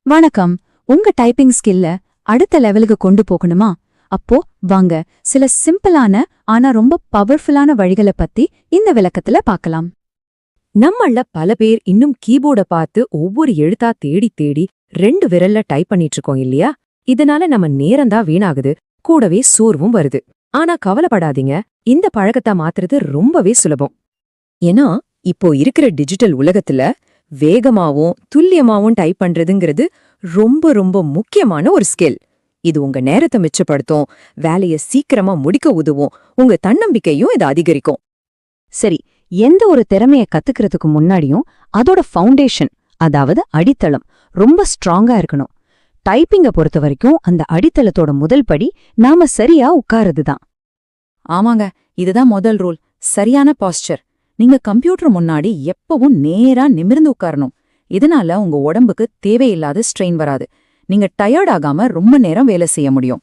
வணக்கம். உங்க டைப்பிங் ஸ்கில்ல அடுத்த லெவலுக்கு கொண்டு போகணுமா? அப்போ வாங்க, சில சிம்பிளான ஆனா ரொம்ப பவர்ஃபுல்லான வழிகளை பத்தி இந்த விளக்கத்துல பார்க்கலாம். நம்மள பல பேர் இன்னும் கீபோர்ட பார்த்து ஒவ்வொரு எழுத்தா தேடி தேடி 2 விரல்ல டைப் பண்ணிட்டு இருக்கோம் இல்லையா? இதனால நம்ம நேரம்தான் வீணாகுது, கூடவே சோர்வும் வருது. ஆனா கவலைப்படாதீங்க, இந்த பழக்கத்தை மாத்துறது ரொம்பவே சுலபம். ஏன்னா இப்போ இருக்கிற டிஜிட்டல் உலகத்துல வேகமாவும் துல்லியமாவும் டைப் பண்றதுங்கிறது ரொம்ப ரொம்ப முக்கியமான ஒரு ஸ்கில். இது உங்க நேரத்தை மிச்சப்படுத்தும், வேலையை சீக்கிரமா முடிக்க உதவும், உங்க தன்னம்பிக்கையும் இது அதிகரிக்கும். சரி, எந்த ஒரு திறமைய கத்துக்கிறதுக்கு முன்னாடியும் அதோட ஃபவுண்டேஷன், அதாவது அடித்தளம் ரொம்ப ஸ்ட்ராங்கா இருக்கணும். டைப்பிங்க பொறுத்த வரைக்கும் அந்த அடித்தளத்தோட முதல் படி நாம சரியா உட்காருதுதான். ஆமாங்க, இதுதான் முதல் ரூல். சரியான பாஸ்டர். நீங்க கம்ப்யூட்டர் முன்னாடி எப்பவும் நேரா நிமிர்ந்து உட்காரணும். இதனால உங்க உடம்புக்கு தேவையில்லாத ஸ்ட்ரெயின் வராது. நீங்க டயர்ட் ஆகாம ரொம்ப நேரம் வேலை செய்ய முடியும்.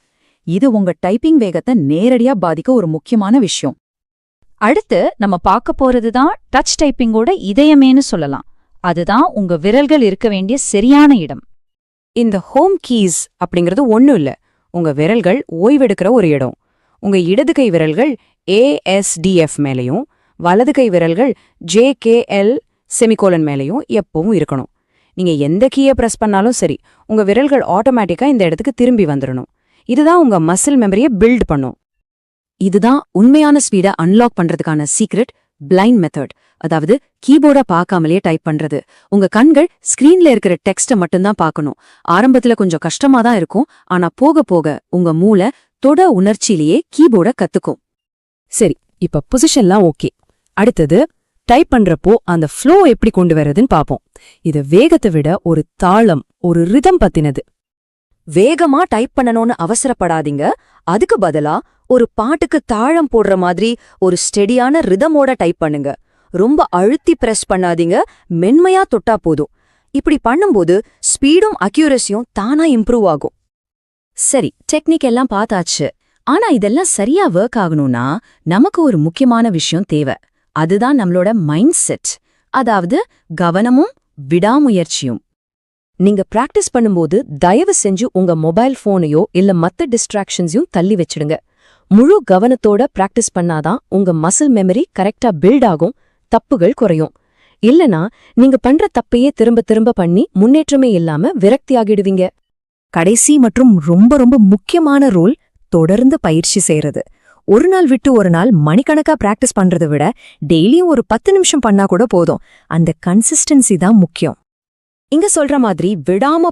இது உங்க டைப்பிங் வேகத்தை நேரடியா பாதிக்க ஒரு முக்கியமான விஷயம். அடுத்து நம்ம பார்க்க போறதுதான் டச் டைப்பிங்கோட இதயமேன்னு சொல்லலாம். அதுதான் உங்க விரல்கள் இருக்க வேண்டிய சரியான இடம். இந்த ஹோம் கீஸ் அப்படிங்கிறது ஒண்ணும் இல்ல, உங்க விரல்கள் ஓய்வெடுக்கிற ஒரு இடம். உங்க இடது கை விரல்கள் ASDF மேலையும் வலது கை விரல்கள் JKL செமிகோலன் மேலையும் எப்பவும் இருக்கணும். நீங்க எந்த கீயை பிரஸ் பண்ணாலும் சரி, உங்க விரல்கள் ஆட்டோமேட்டிக்கா இந்த இடத்துக்கு திரும்பி வந்துடணும். இதுதான் உங்க மசில் மெமரியை பில்ட் பண்ணும். இதுதான் உண்மையான ஸ்பீடை அன்லாக் பண்றதுக்கான சீக்ரெட் பிளைண்ட் மெத்தட். அதாவது கீபோர்டை பார்க்காமலே டைப் பண்றது. உங்க கண்கள் ஸ்கிரீன்ல இருக்கிற டெக்ஸ்ட்டை மட்டும்தான் பார்க்கணும். ஆரம்பத்துல கொஞ்சம் கஷ்டமா தான் இருக்கும், ஆனா போக போக உங்க மூளை தொட உணர்ச்சியிலேயே கீபோர்டை கத்துக்கும். சரி, இப்ப பொசிஷன்லாம் ஓகே. அடுத்தது டைப் பண்றப்போ அந்த ஃப்ளோ எப்படி கொண்டு வரதுன்னு பாப்போம். இது வேகத்தை விட ஒரு தாளம், ஒரு ரிதம் பத்தினது. வேகமா டைப் பண்ணணும்னு அவசரப்படாதீங்க. அதுக்கு பதிலா ஒரு பாட்டுக்கு தாளம் போடுற மாதிரி ஒரு ஸ்டெடியான ரிதமோட டைப் பண்ணுங்க. ரொம்ப அழுத்தி பிரஸ் பண்ணாதீங்க, மென்மையா தொட்டா போதும். இப்படி பண்ணும்போது ஸ்பீடும் அக்யூரஸியும் தானா இம்ப்ரூவ் ஆகும். சரி, டெக்னிக் எல்லாம் பார்த்தாச்சு. ஆனா இதெல்லாம் சரியா ஒர்க் ஆகணும்னா நமக்கு ஒரு முக்கியமான விஷயம் தேவை. அதுதான் நம்மளோட மைண்ட் செட், அதாவது கவனமும் விடாமுயற்சியும். நீங்க பிராக்டிஸ் பண்ணும்போது தயவு செஞ்சு உங்க மொபைல் போனையோ இல்ல மத்த டிஸ்ட்ராக்ஷன்ஸையும் தள்ளி வச்சிடுங்க. முழு கவனத்தோட பிராக்டிஸ் பண்ணாதான் உங்க மசில் மெமரி கரெக்டா பில்ட் ஆகும், தப்புகள் குறையும். இல்லனா நீங்க பண்ற தப்பையே திரும்ப திரும்ப பண்ணி முன்னேற்றமே இல்லாம விரக்தியாகிடுவீங்க. கடைசி மற்றும் ரொம்ப ரொம்ப முக்கியமான ரூல், தொடர்ந்து பயிற்சி செய்யறது. ஒரு நாள் விட்டு ஒரு நாள் மணிக்கணக்கா பிராக்டிஸ் பண்றதை விட டெய்லியும் ஒரு 10 நிமிஷம் பண்ணா கூட போதும். அந்த கன்சிஸ்டன்சி தான் முக்கியம். இங்க சொல்ற மாதிரி விடாம